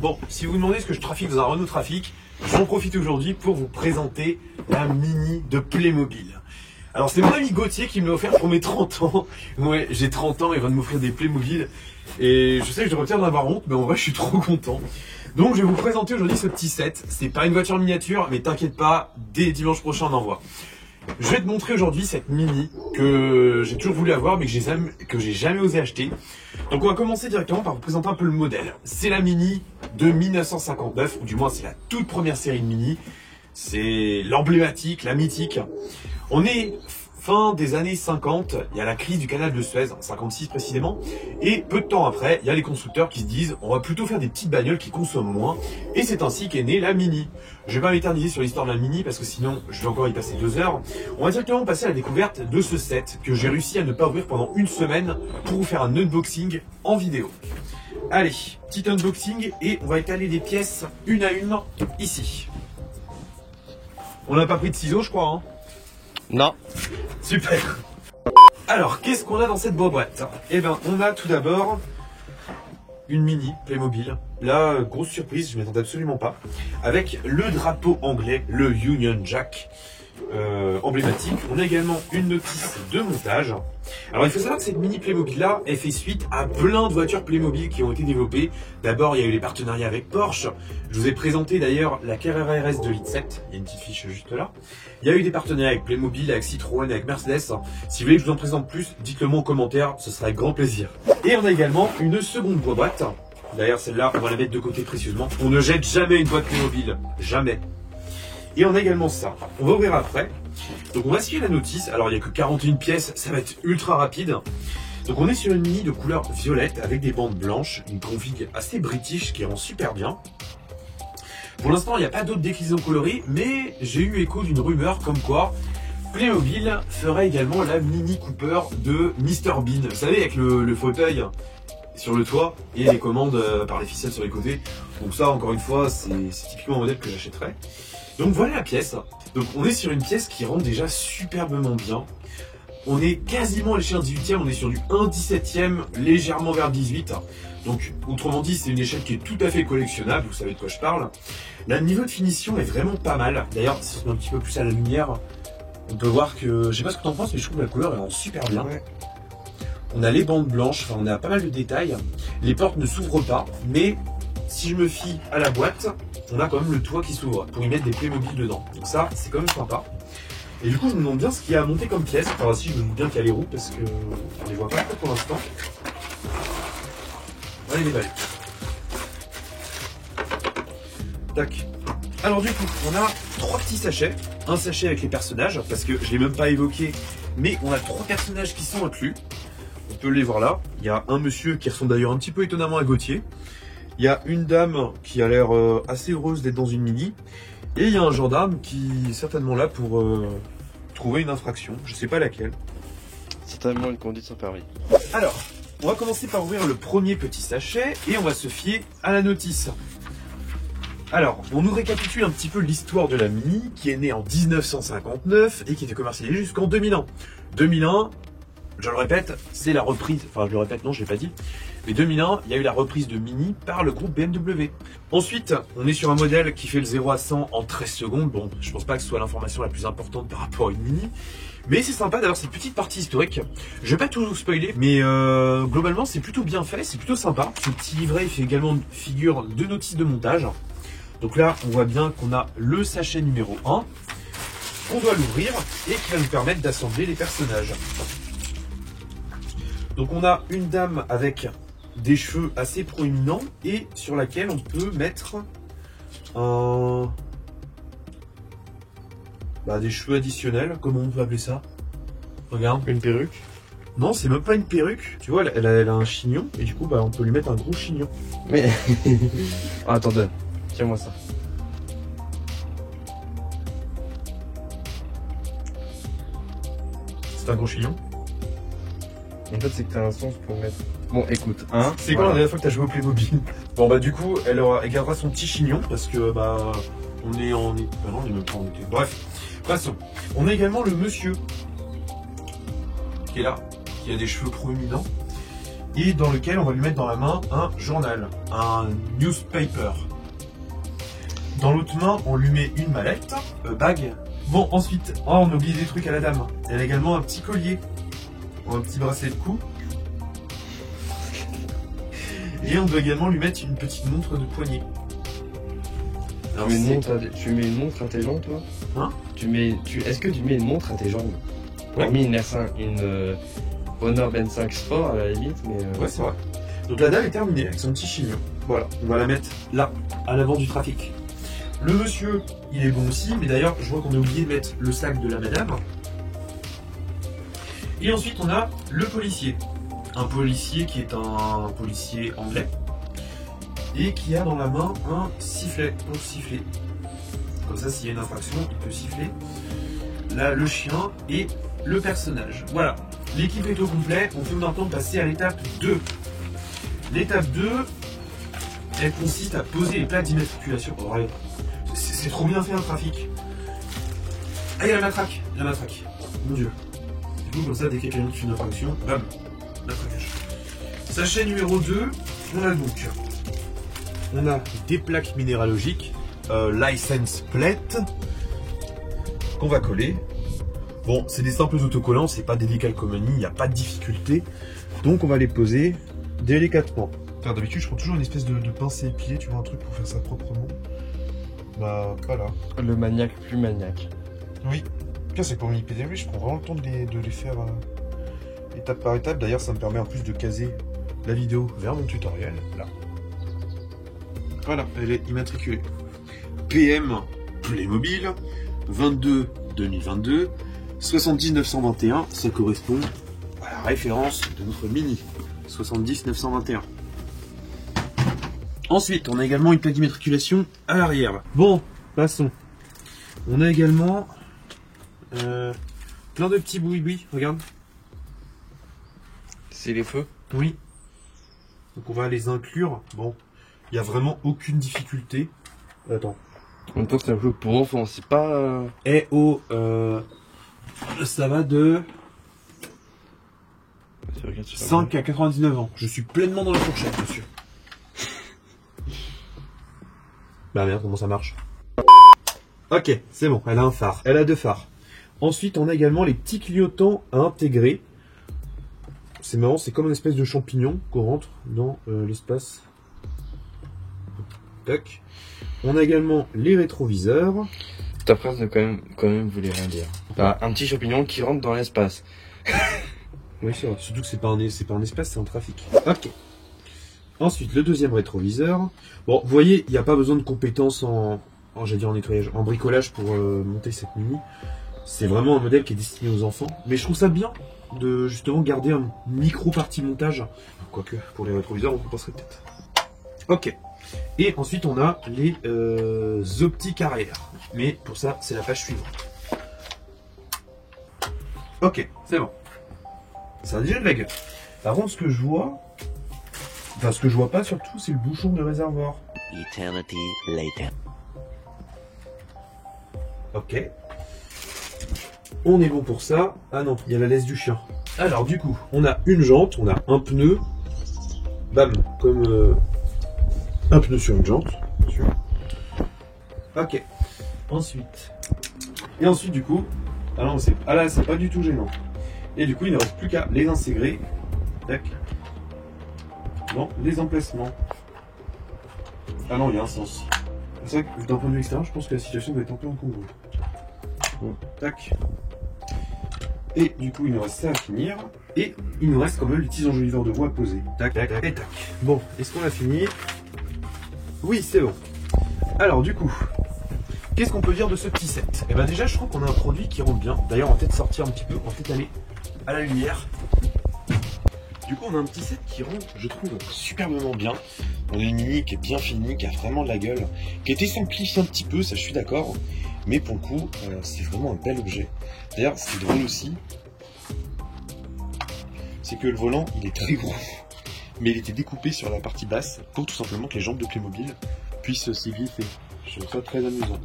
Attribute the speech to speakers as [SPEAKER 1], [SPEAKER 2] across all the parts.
[SPEAKER 1] Bon, si vous vous demandez ce que je trafique dans un Renault Trafic, j'en profite aujourd'hui pour vous présenter la Mini de Playmobil. Alors c'est mon ami Gauthier qui me l'a offert pour mes 30 ans. Ouais, j'ai 30 ans, il va m'offrir des Playmobil. Et je sais que je devrais peut-être en avoir honte, mais en vrai je suis trop content. Donc je vais vous présenter aujourd'hui ce petit set. C'est pas une voiture miniature, mais t'inquiète pas, dès dimanche prochain on envoie. Je vais te montrer aujourd'hui cette Mini que j'ai toujours voulu avoir mais que j'ai jamais osé acheter. Donc on va commencer directement par vous présenter un peu le modèle. C'est la Mini de 1959, ou du moins c'est la toute première série de Mini. C'est l'emblématique, la mythique. On est fin des années 50, il y a la crise du canal de Suez, 56 précisément, et peu de temps après, il y a les constructeurs qui se disent on va plutôt faire des petites bagnoles qui consomment moins, et c'est ainsi qu'est née la Mini. Je vais pas m'éterniser sur l'histoire de la Mini parce que sinon je vais encore y passer 2 heures. On va directement passer à la découverte de ce set que j'ai réussi à ne pas ouvrir pendant une semaine pour vous faire un unboxing en vidéo. Allez, petit unboxing et on va étaler les pièces une à une ici. On n'a pas pris de ciseaux je crois hein.
[SPEAKER 2] Non.
[SPEAKER 1] Super. Alors, qu'est-ce qu'on a dans cette boîte? Eh ben, on a tout d'abord une Mini Playmobil. Là, grosse surprise, je ne m'attendais absolument pas. Avec le drapeau anglais, le Union Jack, emblématique. On a également une notice de montage. Alors, il faut savoir que cette Mini Playmobil là, elle fait suite à plein de voitures Playmobil qui ont été développées. D'abord, il y a eu les partenariats avec Porsche. Je vous ai présenté d'ailleurs la Carrera RS 2,7 litres. Il y a une petite fiche juste là. Il y a eu des partenariats avec Playmobil, avec Citroën, avec Mercedes. Si vous voulez que je vous en présente plus, dites-le moi en commentaire, ce sera avec grand plaisir. Et on a également une seconde boîte. D'ailleurs, celle-là, on va la mettre de côté précieusement. On ne jette jamais une boîte Playmobil. Jamais. Et on a également ça. On va ouvrir après. Donc on va suivre la notice. Alors il n'y a que 41 pièces, ça va être ultra rapide. Donc on est sur une Mini de couleur violette avec des bandes blanches, une config assez british qui rend super bien. Pour l'instant il n'y a pas d'autres déclinaisons colorées, mais j'ai eu écho d'une rumeur comme quoi Playmobil ferait également la Mini Cooper de Mr Bean. Vous savez avec le fauteuil sur le toit et les commandes par les ficelles sur les côtés. Donc ça encore une fois c'est typiquement un modèle que j'achèterais. Donc voilà la pièce. Donc on est sur une pièce qui rend déjà superbement bien. On est quasiment à l'échelle 18e, on est sur du 1/17e, légèrement vers 18. Donc autrement dit c'est une échelle qui est tout à fait collectionnable, vous savez de quoi je parle. Là, le niveau de finition est vraiment pas mal. D'ailleurs si on est un petit peu plus à la lumière, on peut voir que, je sais pas ce que t'en penses mais je trouve que la couleur elle rend super bien. Ouais. On a les bandes blanches, enfin on a pas mal de détails. Les portes ne s'ouvrent pas, mais si je me fie à la boîte, on a quand même le toit qui s'ouvre pour y mettre des Playmobil dedans. Donc ça, c'est quand même sympa. Et du coup, je me demande bien ce qu'il y a à monter comme pièce. Enfin, si, je me demande bien qu'il y a les roues parce que on les voit pas pour l'instant. On va les déballer. Tac. Alors du coup, on a 3 petits sachets. Un sachet avec les personnages, parce que je l'ai même pas évoqué, mais on a 3 personnages qui sont inclus. On peut les voir là. Il y a un monsieur qui ressemble d'ailleurs un petit peu étonnamment à Gauthier. Il y a une dame qui a l'air assez heureuse d'être dans une Mini. Et il y a un gendarme qui est certainement là pour trouver une infraction. Je sais pas laquelle.
[SPEAKER 2] Certainement une conduite sans permis.
[SPEAKER 1] Alors, on va commencer par ouvrir le premier petit sachet et on va se fier à la notice. Alors, on nous récapitule un petit peu l'histoire de la Mini qui est née en 1959 et qui était commercialisée jusqu'en 2001. 2001, je le répète, c'est la reprise. Enfin, je le répète, non, je l'ai pas dit. Mais 2001, il y a eu la reprise de Mini par le groupe BMW. Ensuite, on est sur un modèle qui fait le 0 à 100 en 13 secondes. Bon, je pense pas que ce soit l'information la plus importante par rapport à une Mini. Mais c'est sympa d'avoir cette petite partie historique. Je vais pas tout vous spoiler, mais globalement, c'est plutôt bien fait, c'est plutôt sympa. Ce petit livret, il fait également figure de notice de montage. Donc là, on voit bien qu'on a le sachet numéro 1, qu'on doit l'ouvrir et qui va nous permettre d'assembler les personnages. Donc on a une dame avec des cheveux assez proéminents et sur laquelle on peut mettre des cheveux additionnels. Comment on peut appeler ça? Regarde.
[SPEAKER 2] Une perruque?
[SPEAKER 1] Non, c'est même pas une perruque. Tu vois, elle a un chignon et du coup on peut lui mettre un gros chignon.
[SPEAKER 2] Mais ah, attendez, tiens-moi ça.
[SPEAKER 1] C'est un gros chignon.
[SPEAKER 2] En fait, c'est que t'as un sens pour mettre. Bon, écoute, hein.
[SPEAKER 1] C'est quand la dernière fois que t'as joué au Playmobil? Bon, bah, du coup, elle gardera son petit chignon parce que, on est en. Bah, non, on est même pas en été. Bref, passons. On a également le monsieur qui est là, qui a des cheveux proéminents. et dans lequel on va lui mettre dans la main un journal, un newspaper. Dans l'autre main, on lui met une mallette, bague. Bon, ensuite, oh, on a oublié des trucs à la dame. Elle a également un petit collier, un petit bracelet de cou. Et on doit également lui mettre une petite montre de poignet. Alors,
[SPEAKER 2] tu mets une montre à tes jambes, toi?
[SPEAKER 1] Hein?
[SPEAKER 2] Est-ce que tu mets une montre à tes jambes?
[SPEAKER 1] Ouais.
[SPEAKER 2] Hormis une Honor 25 Sport à la limite, mais...
[SPEAKER 1] Ouais, c'est vrai. Donc la dame est terminée avec son petit chignon. Voilà, on va la mettre là, à l'avant du trafic. Le monsieur, il est bon aussi, mais d'ailleurs, je vois qu'on a oublié de mettre le sac de la madame. Et ensuite, on a le policier. Un policier qui est un policier anglais. Et qui a dans la main un sifflet pour siffler. Comme ça, s'il y a une infraction, il peut siffler. Là, le chien et le personnage. Voilà, l'équipe est au complet. On peut maintenant passer à l'étape 2. L'étape 2, elle consiste à poser les plaques d'immatriculation. Oh, regardez. C'est trop bien fait un trafic. Ah, il y a la matraque. Mon dieu. Du coup, comme ça, dès que quelqu'un fait une infraction, bam, matraquage. Sachet numéro 2, on a donc des plaques minéralogiques, license plate, qu'on va coller. Bon, c'est des simples autocollants, c'est pas des décalcomanies, il n'y a pas de difficulté. Donc on va les poser délicatement. Enfin, d'habitude, je prends toujours une espèce de pince à épiler, tu vois, un truc pour faire ça proprement. Bah, pas là.
[SPEAKER 2] Le maniaque plus maniaque.
[SPEAKER 1] Oui. Pire, c'est pour m'y pédérer, je prends vraiment le temps de les faire étape par étape. D'ailleurs, ça me permet en plus de caser la vidéo vers mon tutoriel. Là. Voilà, elle est immatriculée. PM Playmobil 22-2022 70-921, ça correspond à la référence de notre mini 70-921. Ensuite, on a également une plaque d'immatriculation à l'arrière. Bon, passons. On a également plein de petits boui-boui, regarde.
[SPEAKER 2] C'est les feux?
[SPEAKER 1] Oui. Donc on va les inclure. Bon, il n'y a vraiment aucune difficulté. Attends.
[SPEAKER 2] En même temps, c'est un jeu pour enfants, c'est pas...
[SPEAKER 1] Et oh, ça va de 5 à 99 ans. Je suis pleinement dans la fourchette, monsieur. Bah merde, comment ça marche? Ok, c'est bon, elle a un phare. Elle a 2 phares. Ensuite, on a également les petits clignotants à intégrer. C'est marrant, c'est comme une espèce de champignon qu'on rentre dans l'espace. Tac. On a également les rétroviseurs.
[SPEAKER 2] Ta phrase ne quand même voulait rien dire. Bah, un petit champignon qui rentre dans l'espace.
[SPEAKER 1] Oui, c'est vrai. Surtout que c'est pas un espace, c'est un trafic. Ok. Ensuite, le deuxième rétroviseur. Bon, vous voyez, il n'y a pas besoin de compétences en nettoyage, en bricolage pour monter cette mini. C'est vraiment un modèle qui est destiné aux enfants. Mais je trouve ça bien de justement garder un micro partie montage. Quoique, pour les rétroviseurs, on compenserait peut-être. Ok. Et ensuite, on a les optiques arrière. Mais pour ça, c'est la page suivante. Ok, c'est bon. Ça a déjà de la gueule. Par contre, ce que je vois... Enfin, ce que je vois pas surtout, c'est le bouchon de réservoir.
[SPEAKER 3] Eternity later.
[SPEAKER 1] Ok. On est bon pour ça. Ah non, il y a la laisse du chien. Alors du coup, on a une jante, on a un pneu. Bam, comme un pneu sur une jante, bien sûr. Ok. Ensuite. Et ensuite du coup, ah non, là, c'est pas du tout gênant. Et du coup, il ne reste plus qu'à les intégrer. Tac. Dans les emplacements. Ah non, il y a un sens. C'est vrai que d'un point de vue extérieur, je pense que la situation doit être un peu incongrue. Bon, tac. Et du coup, il nous reste ça à finir. Et il nous reste quand même les petits enjoliveurs de voix à poser. Tac, tac, tac, et tac. Bon, est-ce qu'on a fini? Oui, c'est bon. Alors, du coup, qu'est-ce qu'on peut dire de ce petit set? Eh ben déjà, je trouve qu'on a un produit qui rentre bien. D'ailleurs, on va peut-être sortir un petit peu, on va peut-être aller à la lumière. Du coup, on a un petit set qui rend, je trouve, superbement bien. On a une mini qui est bien finie, qui a vraiment de la gueule, qui a été simplifiée un petit peu, ça je suis d'accord. Mais pour le coup, c'est vraiment un bel objet. D'ailleurs, ce qui est drôle aussi, c'est que le volant, il est très gros. Mais il était découpé sur la partie basse pour tout simplement que les jambes de Playmobil puissent s'y griffer. Je trouve ça très amusant.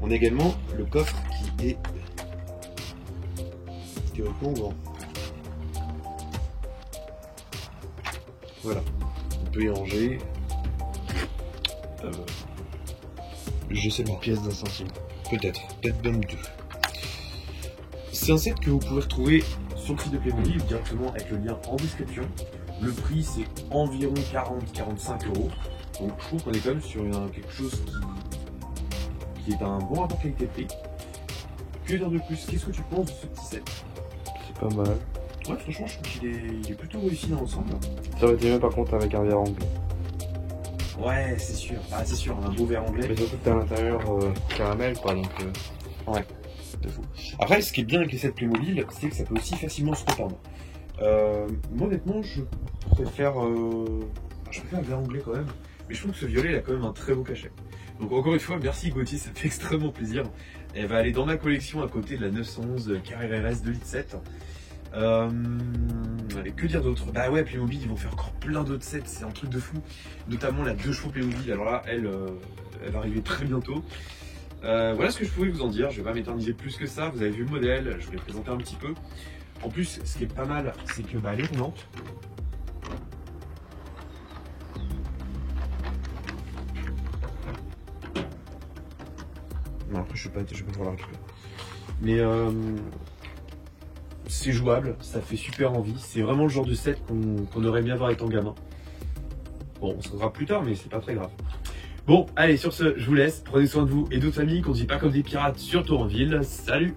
[SPEAKER 1] On a également le coffre qui est théoriquement grand. Voilà. On peut y ranger. Je sais pas.
[SPEAKER 2] Une pièce d'un centime.
[SPEAKER 1] Peut-être même 2. C'est un set que vous pouvez retrouver sur le site de Playmobil directement avec le lien en description. Le prix c'est environ 40-45 €. Donc je trouve qu'on est quand même sur quelque chose qui est un bon rapport qualité-prix. Que dire de plus? Qu'est-ce que tu penses de ce petit set?
[SPEAKER 2] C'est pas mal.
[SPEAKER 1] Ouais, franchement, je trouve qu'il est plutôt réussi dans l'ensemble.
[SPEAKER 2] Ça aurait été mieux par contre avec un verre anglais.
[SPEAKER 1] Ouais, c'est sûr. Ah, c'est sûr, un beau verre anglais.
[SPEAKER 2] Mais surtout que t'as à l'intérieur caramel quoi, donc...
[SPEAKER 1] Ouais, de fou. Après, ce qui est bien avec les sets Playmobil, c'est que ça peut aussi facilement se repeindre. Moi, honnêtement, je préfère le verre anglais quand même. Mais je trouve que ce violet, il a quand même un très beau cachet. Donc encore une fois, merci Gauthier, ça me fait extrêmement plaisir. Elle va aller dans ma collection à côté de la 911 Carrera RS 2 litres 7. Allez, que dire d'autre? Bah ouais, Playmobil, ils vont faire encore plein d'autres sets, c'est un truc de fou. Notamment la 2 chevaux Playmobil, alors là, elle va arriver très bientôt. Voilà ce que je pouvais vous en dire, je vais pas m'éterniser plus que ça. Vous avez vu le modèle, je vous l'ai présenté un petit peu. En plus, ce qui est pas mal, c'est que elle est roulante. Non, après je vais pas pouvoir la récupérer. Mais c'est jouable, ça fait super envie. C'est vraiment le genre de set qu'on aurait bien voir étant gamin. Bon, on se reverra plus tard, mais c'est pas très grave. Bon, allez, sur ce, je vous laisse. Prenez soin de vous et d'autres familles, qu'on ne dit pas comme des pirates, surtout en ville. Salut!